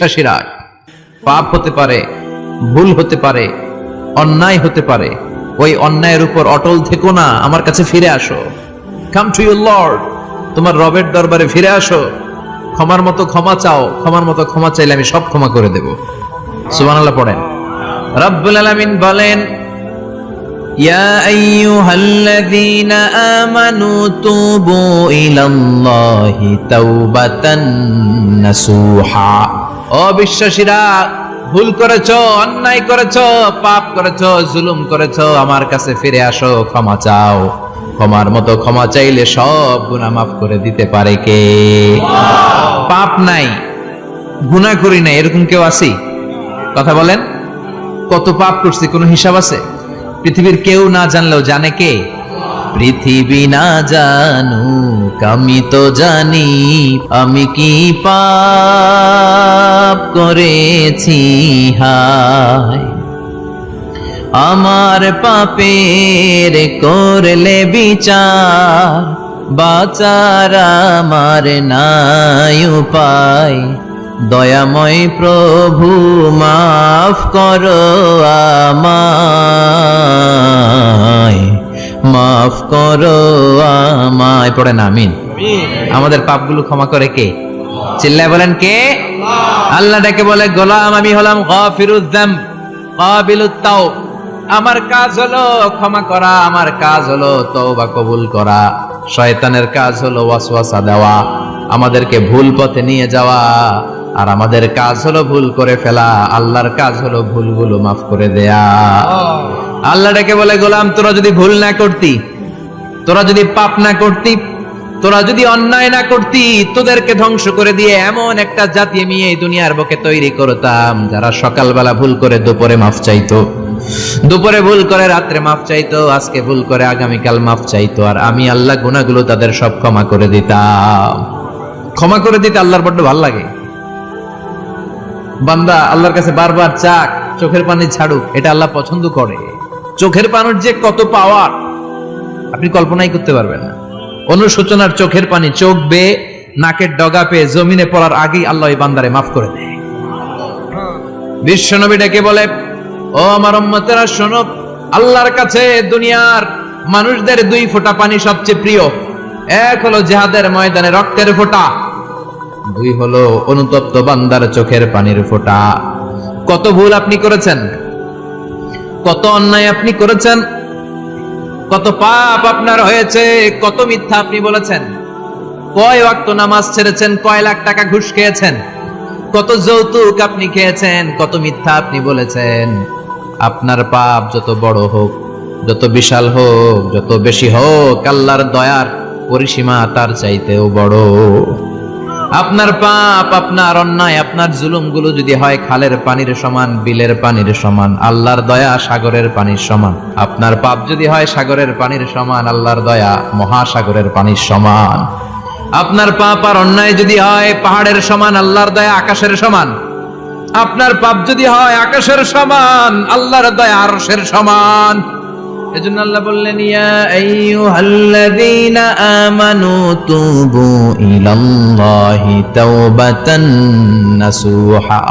বিশ্বাসীরা, পাপ হতে পারে, ভুল হতে পারে, অন্যায় হতে পারে, ওই অন্যায়ের উপর অটল থেকো না, আমার কাছে ফিরে আসো। কাম টু ইউর লর্ড, তোমার রবের দরবারে ফিরে আসো, ক্ষমার মতো ক্ষমা চাও, ক্ষমার মতো ক্ষমা চাইলে আমি সব ক্ষমা করে দেব। সুবহানাল্লাহ পড়েন। রব্বুল আলামিন বলেন, ইয়া আইয়ুহাল্লাযীনা আমানু তুবু ইলাল্লাহি তাওবাতান নাসুহা। ও বিশ্বাসীরা, ভুল করেছো, অন্যায় করেছো, পাপ করেছো, জুলুম করেছো, আমার কাছে ফিরে আসো, ক্ষমা চাও। ক্ষমার মতো ক্ষমা চাইলে সব গুনাহ মাফ করে দিতে পারে কে? পাপ নাই, গুনাহ করি নাই, এরকম কেউ আছে? কথা বলেন, কত পাপ করছি কোনো হিসাব আছে? পৃথিবীর কেউ না জানলেও জানে কে? পৃথিবী না জানুক আমি তো জানি, আমি কি পাপ করেছি হায়। আমার পাপের করলে বিচার, বাঁচার আমার নাই উপায়। দয়াময় প্রভু মাফ করো আমায়, মাফ করো আমায়। পড়েন আমিন। আমাদের পাপগুলো ক্ষমা করে কে? চিল্লায় বলেন কে? আল্লাহ ডেকে বলে, গোলাম আমি হলাম গাফিরুয যামব কাবিলুত তাওব। আমার কাজ হলো ক্ষমা করা, আমার কাজ হলো তওবা কবুল করা। শয়তানের কাজ হলো ওয়াসওয়াসা দেওয়া, আমাদেরকে ভুল পথে নিয়ে যাওয়া, আর আমাদের কাজ হলো ভুল করে ফেলা। আল্লাহর কাজ হলো ভুলগুলো মাফ করে দেয়া। আল্লাহ ডেকে বলে, গোলাম তোরা যদি ভুল না করতি, তোরা যদি পাপ না করতি, তোরা যদি অন্যায় না করতি, তোদেরকে ধ্বংস করে দিয়ে এমন একটা জাতি আমি এই দুনিয়ার বুকে তৈরি করতাম, যারা সকালবেলা ভুল করে দুপুরে মাফ চাইতো, দুপুরে ভুল করে রাত্রে মাফ চাইতো, আজকে ভুল করে আগামীকাল মাফ চাইতো, আর আমি আল্লাহ গুনাহগুলো তাদের সব ক্ষমা করে দিতাম। ক্ষমা করে দিতে আল্লাহর বড্ড ভালো লাগে। বান্দা আল্লাহর কাছে বারবার চাক, চোখের পানি ছাড়ুক, এটা আল্লাহ পছন্দ করে। চোখের পানির যে কত পাওয়ার আপনি কল্পনাই করতে পারবেন না। অনুশোচনার চোখের পানি চোখ বেয়ে নাকের ডগা পেয়ে জমিনে পড়ার আগেই আল্লাহ এই বান্দারে মাফ করে দেয়। বিশ্বনবী ডেকে বলে, ও আমার উম্মতেরা শোনো, আল্লাহর কাছে দুনিয়ার মানুষদের দুই ফোঁটা পানি সবচেয়ে প্রিয়। এক হলো জিহাদের ময়দানে রক্তের ফোঁটা, দুই হলো অনুতপ্ত বান্দার চোখের পানির ফোঁটা। কত ভুল আপনি করেছেন, কত অন্যায় আপনি করেছেন, কত পাপ আপনার হয়েছে, কত মিথ্যা আপনি বলেছেন, কয় ওয়াক্ত নামাজ ছেড়েছেন, কয় লাখ টাকা ঘুষ খেয়েছেন, কত যৌতুক আপনি খেয়েছেন, কত মিথ্যা আপনি বলেছেন। আপনার পাপ যত বড় হোক, যত বিশাল হোক, যত বেশি হোক, আল্লাহর দয়ার পরিসীমা তার চাইতেও বড়। আপনার পাপ, আপনার অন্যায়, আপনার জুলুমগুলো যদি হয় খালের পানির সমান, বিলের পানির সমান, আল্লাহর দয়া সাগরের পানির সমান। আপনার পাপ যদি হয় সাগরের পানির সমান, আল্লাহর দয়া মহাসাগরের পানির সমান। আপনার পাপ আর অন্যায় যদি হয় পাহাড়ের সমান, আল্লাহর দয়া আকাশের সমান। আপনার পাপ যদি হয় আকাশের সমান, আল্লাহর দয়া আরশের সমান। এজন্য আল্লাহ বললেন, ইয়া আইয়ুহাল্লাযীনা আমানু তুবু ইলাল্লাহি তাওবাতান নাসুহা।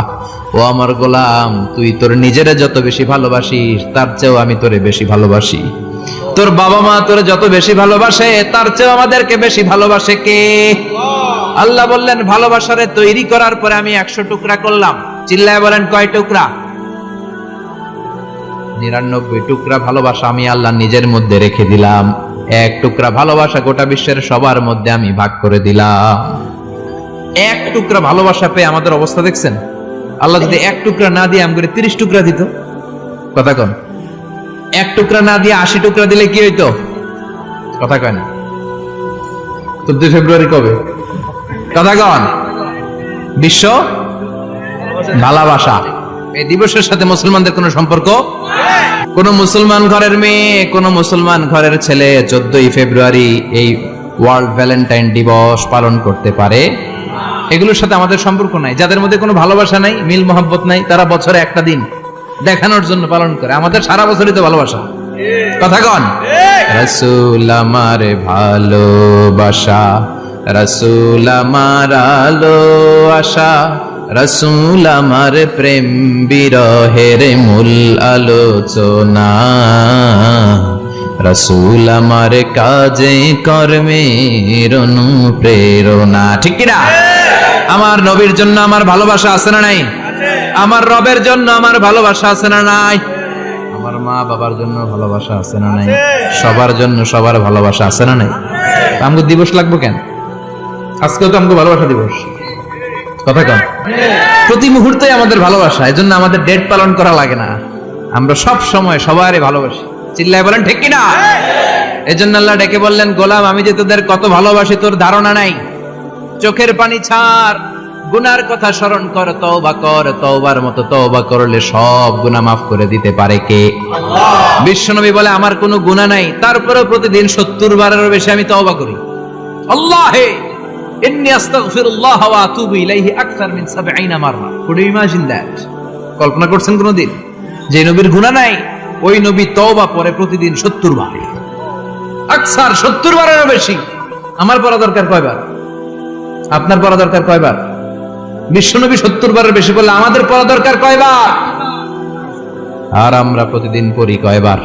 ও আমার গোলাম, তুই তোর নিজেরে যত বেশি ভালোবাসিস, তার চেয়েও আমি তোরে বেশি ভালোবাসি। তোর বাবা মা তোরে যত বেশি ভালোবাসে, তার চেয়েও আমাদেরকে বেশি ভালোবাসে কে? আল্লাহ বললেন, ভালোবাসারে তৈরি করার পরে আমি 100 টুকরা করলাম। চিল্লায় বলেন, কয় টুকরা? 99 টুকরা ভালোবাসা আমি আল্লাহ নিজের মধ্যে রেখে দিলাম। 1 টুকরা ভালোবাসা গোটা বিশ্বের সবার মধ্যে আমি ভাগ করে দিলাম। 1 টুকরা ভালোবাসা পেয়ে আমাদের অবস্থা দেখছেন? আল্লাহ যদি 1 টুকরা না দিয়ে আমাকে 30 টুকরা দিত, কথা কন, 1 টুকরা না দিয়ে 80 টুকরা দিলে কি হইতো? কথা কয় না। 14 ফেব্রুয়ারি কবে? কথা কন। বিশ্ব ভালোবাসা এই দিবসের সাথে মুসলমানদের কোনো সম্পর্ক? কোন মুসলমান ঘরের মেয়ে, কোন মুসলমান ঘরের ছেলে 14ই ফেব্রুয়ারি এই ওয়ার্ল্ড ভ্যালেন্টাইন দিবস পালন করতে পারে? এগুলোর সাথে আমাদের সম্পর্ক নাই। যাদের মধ্যে কোনো ভালোবাসা নাই, মিল মোহাব্বত নাই, তারা বছরে একটা দিন দেখানোর জন্য পালন করে। আমাদের সারা বছরই তো ভালোবাসা। কথা কন। রাসূল আমার ভালোবাসা, রাসূল আমার আলো আশা, রাসূল আমার প্রেম বিরহের মূল আলোচনা, রাসূল আমার কাজে কর্মের অনুপ্রেরণা। ঠিক কিনা? আমার নবীর জন্য আমার ভালোবাসা আছে না নাই? আমার রবের জন্য আমার ভালোবাসা আছে না নাই? আমার মা বাবার জন্য ভালোবাসা আছে না নাই? সবার জন্য সবার ভালোবাসা আছে না নাই? আমগো দিবস লাগবো কেন? আজকেও তো আমগো ভালোবাসা দিবস, কথা কন। প্রতি মুহূর্তে আমাদের ভালোবাসা, এজন্য আমাদের ডেট পালন করা লাগে না। আমরা সব সময় সবারই ভালোবাসি। চিল্লায় বলেন ঠিক কিনা? এজন্য আল্লাহ ডেকে বললেন, গোলাম আমি যে তোদের কত ভালোবাসি তোর ধারণা নাই। চোখের পানি ছাড়, গুনার কথা স্মরণ কর, তওবা কর। তওবার মতো তওবা করলে সব গুনাহ মাফ করে দিতে পারে কে? আল্লাহ। বিশ্বনবী বলে আমার কোনো গুনাহ নাই, তারপরেও প্রতিদিন 70 বারেরও বেশি আমি তওবা করি। আল্লাহে ইন্নী আস্তাগফিরুল্লাহ ওয়া আতুবু ইলাইহি আকসার মিন 70 মাররা। Could you imagine that? কল্পনা করছেন কোনদিন যে নবীর গুনাহ নাই, ওই নবী তওবা করে প্রতিদিন 70 বার, আকসার 70 বারেরও বেশি। আমার পড়া দরকার কয়বার? আপনার পড়া দরকার কয়বার? বিশ্বনবী 70 বারের বেশি বললে আমাদের পড়া দরকার কয়বার? আর আমরা প্রতিদিন পড়ি কয়বার?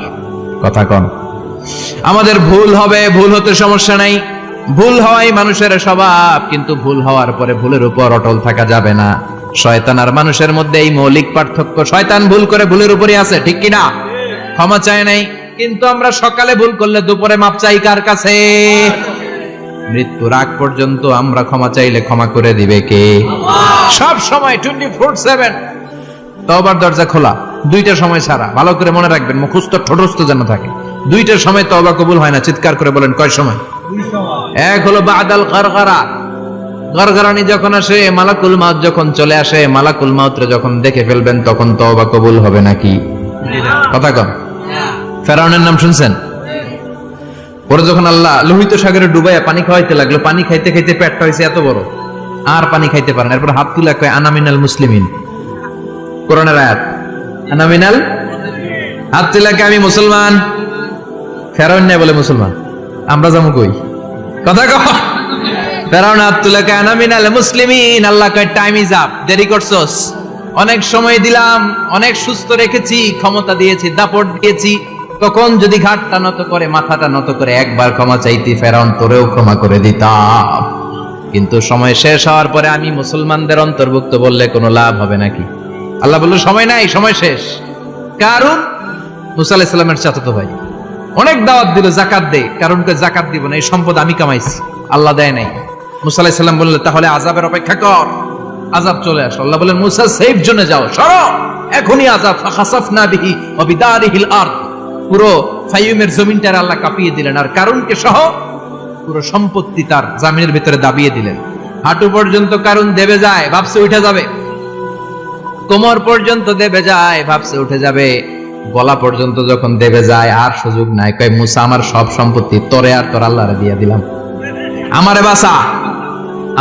কথা কন। আমাদের ভুল হবে, ভুল হতে সমস্যা নাই, ভুল হওয়াই মানুষের স্বভাব, কিন্তু ভুল হওয়ার পরে ভুলের উপর অটল থাকা যাবে না। শয়তান আর মানুষের মধ্যে এই মৌলিক পার্থক্য। শয়তান ভুল করে ভুলের উপরই আছে, ঠিক কিনা? ক্ষমা চায় নাই, কিন্তু আমরা সকালে ভুল করলে দুপুরে মাপ চাই কার কাছে? মৃত্যুর আগ পর্যন্ত আমরা ক্ষমা চাইলে ক্ষমা করে দিবে কে? সব সময় 24/7 তওবার দরজা খোলা, দুইটার সময় ছাড়া। ভালো করে মনে রাখবেন, মুখস্থ ঠোঁটস্থ যেন থাকে। দুইটার সময় তওবা কবুল হয় না, চিৎকার করে বলেন কয় সময়? এক হলো বাদাল গারগারা, গারগারানি যখন আসে, মালাকুল মাউত যখন চলে আসে, মালাকুল মাউতরে যখন দেখে ফেলবেন তখন তওবা কবুল হবে নাকি? কথা কন। ফেরাউনের নাম শুনছেন? পরে যখন আল্লাহ লোহিত সাগরে ডুবাইয়া পানি খাওয়াইতে লাগলো, পানি খাইতে খাইতে পেটটা হয়েছে এত বড়, আর পানি খাইতে পারে না। এরপর হাত তুলে কয় আনা মিনাল মুসলিমিন। কোরআনের আয়াত, আনা মিনাল, হাত তুলে কয় আমি মুসলমান। ফেরাউন না বলে মুসলমান, আমরা যাবো কই? কথা কও। ফেরাউন হাত তুলে কয় আনা মিনাল মুসলিমিন। আল্লাহ কয় টাইম ইজ আপ, দেরি করছস। অনেক সময় দিলাম, অনেক সুস্থ রেখেছি, ক্ষমতা দিয়েছি, দাপট দিয়েছি। তখন যদি ঘাটটা নত করে, মাথাটা নত করে একবার ক্ষমা চাইতি, ফেরাউন তোরেও ক্ষমা করে দিতাম। কিন্তু সময় শেষ হওয়ার পরে আমি মুসলমানদের অন্তর্ভুক্ত বললে কোনো লাভ হবে নাকি? আল্লাহ বলল সময় নাই, সময় শেষ। কারণ মুসা আলাইহিস সালামের চাচাতো ভাই অনেক দাওয়াত দিল, যাকাত দে। কারণ যাকাত দিব না, এই সম্পদ আমি কামাইছি, আল্লাহ দেয় নাই। মুসা আলাইহিস সালাম বললেন তাহলে আযাবের অপেক্ষা কর, আযাব চলে আসে। আল্লাহ বলেন মুসা সেফ জোনে যাও, সরো, এখনই আযাব। ফাখাসাফনা বিহি ওয়া বিদারিহিল আরদ, পুরো ফাইয়ুমের জমিনটার আল্লাহ কাঁপিয়ে দিলেন, আর কারুনকে সহ পুরো সম্পত্তি তার জামিনের ভিতরে দাবিয়ে দিলেন। হাঁটু পর্যন্ত কারুন দেবে যায়, ভাবছে উঠে যাবে। কোমর পর্যন্ত দেবে যায়, ভাবছে উঠে যাবে। গলা পর্যন্ত যখন দেবে যায়, আর সুযোগ নাই। কয় মুসা আমার সব সম্পত্তি তোরে আর তোর আল্লাহরে দিয়ে দিলাম, আমারে বাঁচা,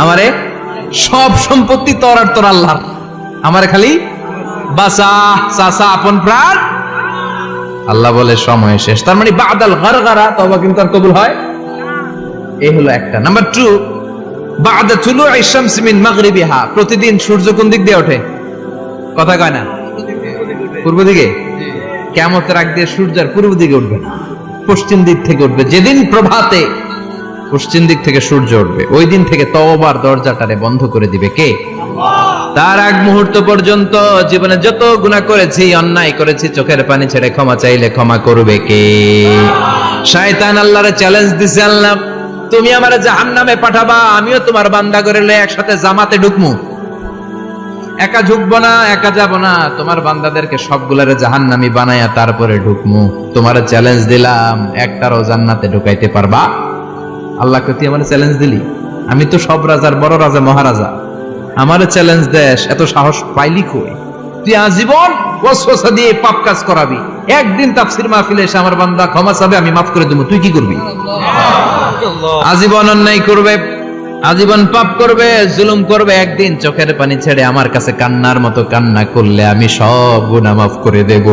আমারে সব সম্পত্তি তোর আর তোর আল্লাহর, আমারে খালি বাঁচা, চাচা আপন প্রাণ। আল্লাহ বলে সময় শেষ। তার মানে বাদাল গারগারা তওবা কিন্তু আর কবুল হয়? এই হলো একটা। নাম্বার 2, বাদা তুলুই শামস মিন মাগরিবিহা, প্রতিদিন সূর্য কোন দিক দিয়ে ওঠে? কথা কয় না? পূর্ব দিকে। কিয়ামতের আগ দিয়ে সূর্য আর পূর্ব দিকে উঠবে না, পশ্চিম দিক থেকে উঠবে। যেদিন প্রভাতে পশ্চিম দিক থেকে সূর্য উঠবে, ওই দিন থেকে তওবার দরজাটারে বন্ধ করে দিবে কে? তার আগ মুহূর্ত পর্যন্ত জীবনে যত গুনাহ করেছি, অন্যায় করেছি, চোখের পানি ছেড়ে ক্ষমা চাইলে ক্ষমা করবে কে? শয়তান আল্লাহরে চ্যালেঞ্জ দিছে, আল্লাহ তুমি আমারে জাহান্নামে পাঠাবা, আমিও তোমার বান্দা করে লয়ে একসাথে জামাতে ঢুকমু। একা ঢুকবো না, একা যাব না, তোমার বান্দাদেরকে সবগুলারে জাহান্নামী বানায়া তারপরে ঢুকমু। তোমার চ্যালেঞ্জ দিলাম, একটারও জান্নাতে ঢুকাইতে পারবা? আল্লাহকে তুই আমার চ্যালেঞ্জ দিলি? আমি তো সব রাজার বড় রাজা, মহারাজা, আমার চ্যালেঞ্জ দেশ, এত সাহস পাইলি কই? তুই আজীবন ওয়াসওয়াসা দিয়ে পাপ কাজ করাবি, একদিন তাফসীর মাহফিলে এসে আমার বান্দা ক্ষমা চাবে, আমি মাফ করে দেব, তুই কি করবি? আজীবন অন্যায় করবে, আজীবন পাপ করবে, জুলুম করবে, একদিন চোখের পানি ছেড়ে আমার কাছে কান্নার মতো কান্না করলে আমি সব গুনাহ মাফ করে দেব।